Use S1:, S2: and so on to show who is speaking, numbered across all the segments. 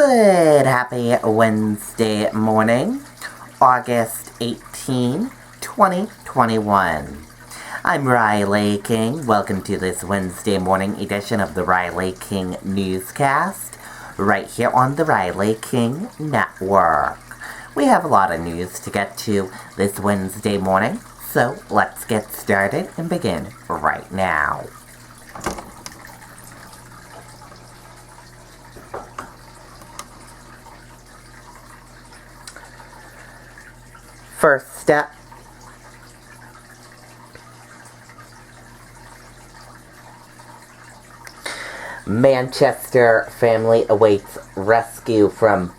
S1: Good, happy Wednesday morning, August 18, 2021. I'm Riley King. Welcome to this Wednesday morning edition of the Riley King Newscast, right here on the Riley King Network. We have a lot of news to get to this Wednesday morning, so let's get started and begin right now. First step, Manchester family awaits rescue from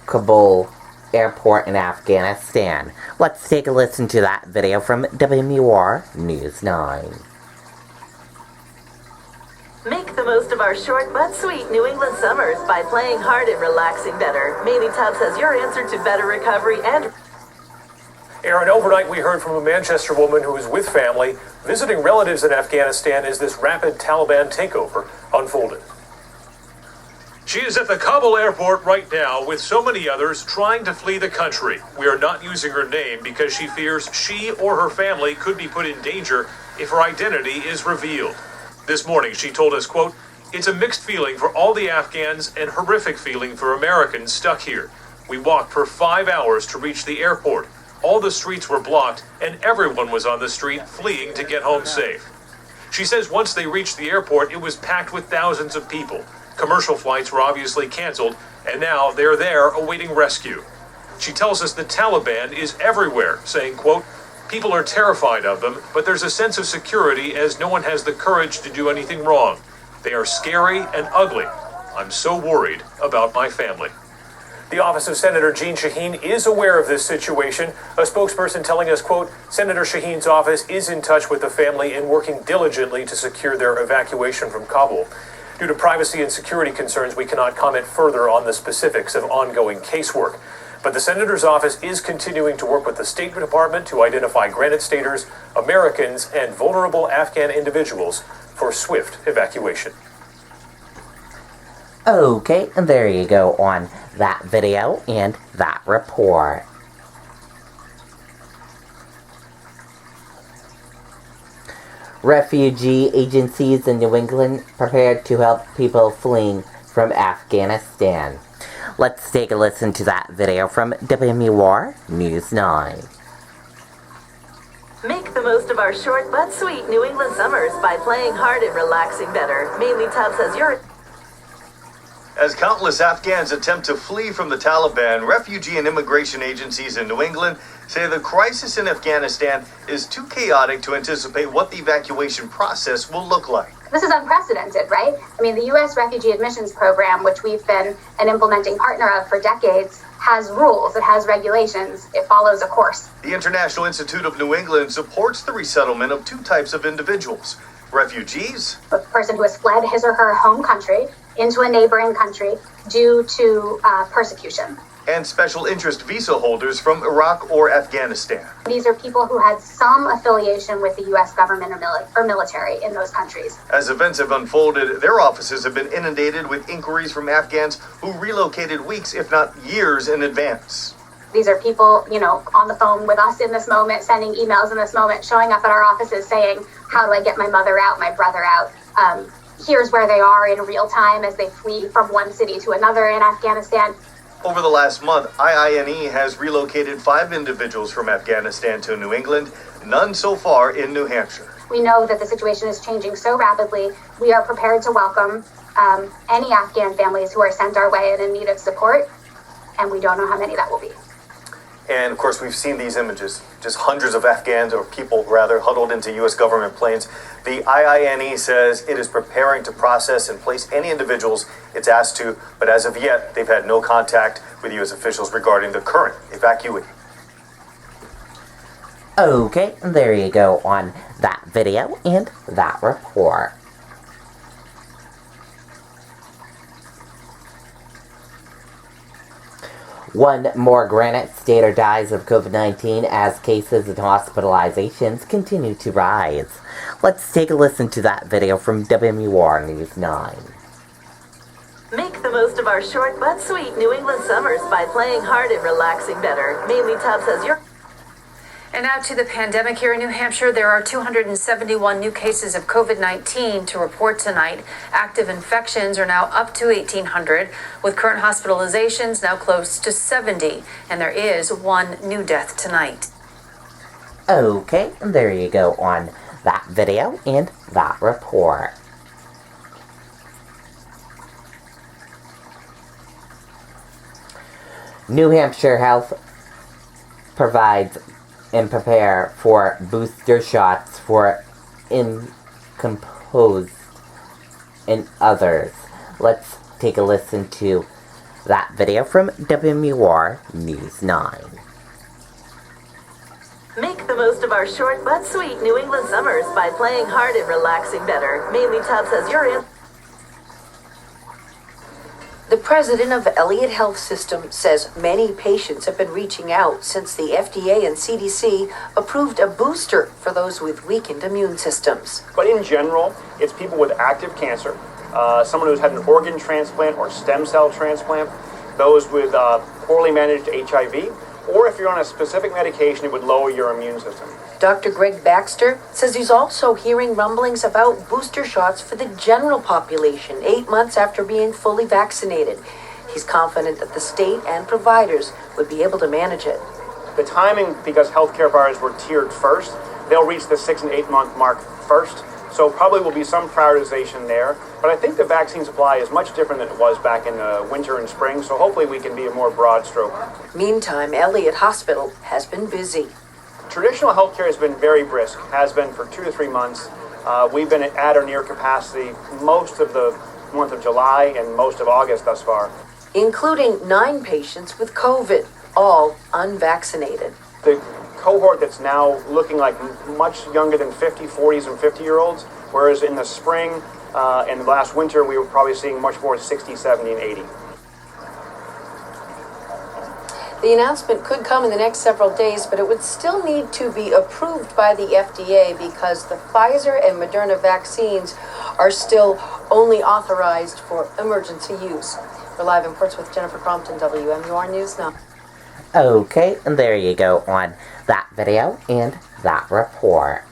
S1: Kabul airport in Afghanistan. Let's take a listen to that video from WMUR News 9.
S2: Make the most of our short but sweet New England summers by playing hard and relaxing better. Mamie Tubbs has your answer to better recovery and...
S3: Aaron, overnight we heard from a Manchester woman who is with family visiting relatives in Afghanistan as this rapid Taliban takeover unfolded.
S4: She is at the Kabul airport right now with so many others trying to flee the country. We are not using her name because she fears she or her family could be put in danger if her identity is revealed. This morning she told us, quote, "It's a mixed feeling for all the Afghans and horrific feeling for Americans stuck here. We walked for 5 hours to reach the airport. All the streets were blocked, and everyone was on the street fleeing to get home safe." She says once they reached the airport, it was packed with thousands of people. Commercial flights were obviously canceled, and now they're there awaiting rescue. She tells us the Taliban is everywhere, saying, quote, "People are terrified of them, but there's a sense of security as no one has the courage to do anything wrong. They are scary and ugly. I'm so worried about my family."
S3: The office of Senator Jeanne Shaheen is aware of this situation. A spokesperson telling us, quote, "Senator Shaheen's office is in touch with the family and working diligently to secure their evacuation from Kabul. Due to privacy and security concerns, we cannot comment further on the specifics of ongoing casework. But the senator's office is continuing to work with the State Department to identify Granite Staters, Americans, and vulnerable Afghan individuals for swift evacuation.
S1: Okay, and there you go on that video and that report. Refugee agencies in New England prepared to help people fleeing from Afghanistan. Let's take a listen to that video from WMUR News 9.
S2: Make the most of our short but sweet New England summers by playing hard and relaxing better. Mamie Tubbs has your...
S5: As countless Afghans attempt to flee from the Taliban, refugee and immigration agencies in New England say the crisis in Afghanistan is too chaotic to anticipate what the evacuation process will look like.
S6: This is unprecedented, right? I mean, the U.S. Refugee Admissions Program, which we've been an implementing partner of for decades, has rules, it has regulations, it follows a course.
S5: The International Institute of New England supports the resettlement of two types of individuals: refugees,
S6: A person who has fled his or her home country into a neighboring country due to persecution.
S5: and special interest visa holders from Iraq or Afghanistan.
S6: These are people who had some affiliation with the U.S. government or military in those countries.
S5: As events have unfolded, their offices have been inundated with inquiries from Afghans who relocated weeks, if not years, in advance.
S6: These are people, on the phone with us in this moment, sending emails in this moment, showing up at our offices saying, how do I get my mother out, my brother out? Here's where they are in real time as they flee from one city to another in Afghanistan.
S5: Over the last month, IINE has relocated 5 individuals from Afghanistan to New England, none so far in New Hampshire.
S6: We know that the situation is changing so rapidly. We are prepared to welcome any Afghan families who are sent our way and in need of support, and we don't know how many that will be.
S3: And of course, we've seen these images, just hundreds of Afghans, or people rather, huddled into U.S. government planes. The IINE says it is preparing to process and place any individuals it's asked to, but as of yet, they've had no contact with U.S. officials regarding the current evacuee.
S1: Okay, there you go on that video and that report. One more Granite Stater dies of COVID-19 as cases and hospitalizations continue to rise. Let's take a listen to that video from WMUR News 9.
S2: Make the most of our short but sweet New England summers by playing hard and relaxing better. Mainly Tubbs has your...
S7: And now to the pandemic here in New Hampshire. There are 271 new cases of COVID-19 to report tonight. Active infections are now up to 1,800, with current hospitalizations now close to 70. And there is one new death tonight.
S1: Okay, and there you go on that video and that report. New Hampshire Health provides and prepare for booster shots for incomposed and others. Let's take a listen to that video from WMUR News 9.
S2: Make the most of our short but sweet New England summers by playing hard and relaxing better. Mainly Tubbs has your answer.
S8: The president of Elliott Health System says many patients have been reaching out since the FDA and CDC approved a booster for those with weakened immune systems.
S9: But in general, it's people with active cancer, someone who's had an organ transplant or stem cell transplant, those with poorly managed HIV, or if you're on a specific medication, it would lower your immune system.
S8: Dr. Greg Baxter says he's also hearing rumblings about booster shots for the general population 8 months after being fully vaccinated. He's confident that the state and providers would be able to manage it.
S9: The timing, because healthcare providers were tiered first, they'll reach the 6 and 8 month mark first. So probably will be some prioritization there. But I think the vaccine supply is much different than it was back in the winter and spring. So hopefully we can be a more broad stroke.
S8: Meantime, Elliott Hospital has been busy.
S9: Traditional healthcare has been very brisk, has been for 2 to 3 months. We've been at or near capacity most of the month of July and most of August thus far.
S8: Including 9 patients with COVID, all unvaccinated.
S9: The cohort that's now looking like much younger than 50, 40s and 50-year-olds, whereas in the spring and the last winter we were probably seeing much more 60, 70, and 80.
S8: The announcement could come in the next several days, but it would still need to be approved by the FDA because the Pfizer and Moderna vaccines are still only authorized for emergency use. We're live in Ports with Jennifer Crompton, WMUR News Now.
S1: Okay, and there you go on that video and that report.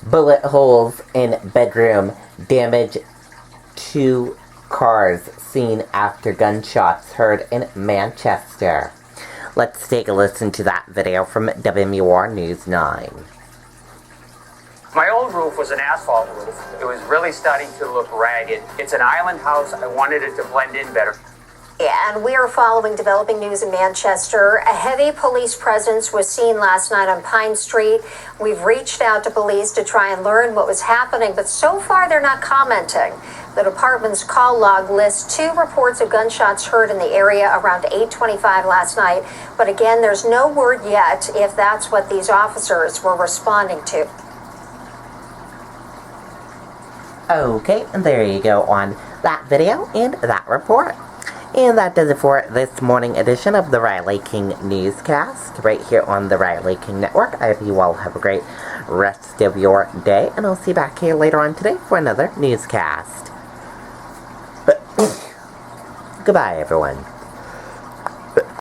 S1: Bullet holes in bedroom damage 2 cars seen after gunshots heard in Manchester. Let's take a listen to that video from WMUR News 9.
S10: My old roof was an asphalt roof. It was really starting to look ragged. It's an island house. I wanted it to blend in better.
S11: And we are following developing news in Manchester. A heavy police presence was seen last night on Pine Street. We've reached out to police to try and learn what was happening, but so far they're not commenting. The department's call log lists 2 reports of gunshots heard in the area around 8:25 last night. But again, there's no word yet if that's what these officers were responding to.
S1: Okay, and there you go on that video and that report. And that does it for this morning edition of the Riley King Newscast, right here on the Riley King Network. I hope you all have a great rest of your day, and I'll see you back here later on today for another newscast. Goodbye, everyone.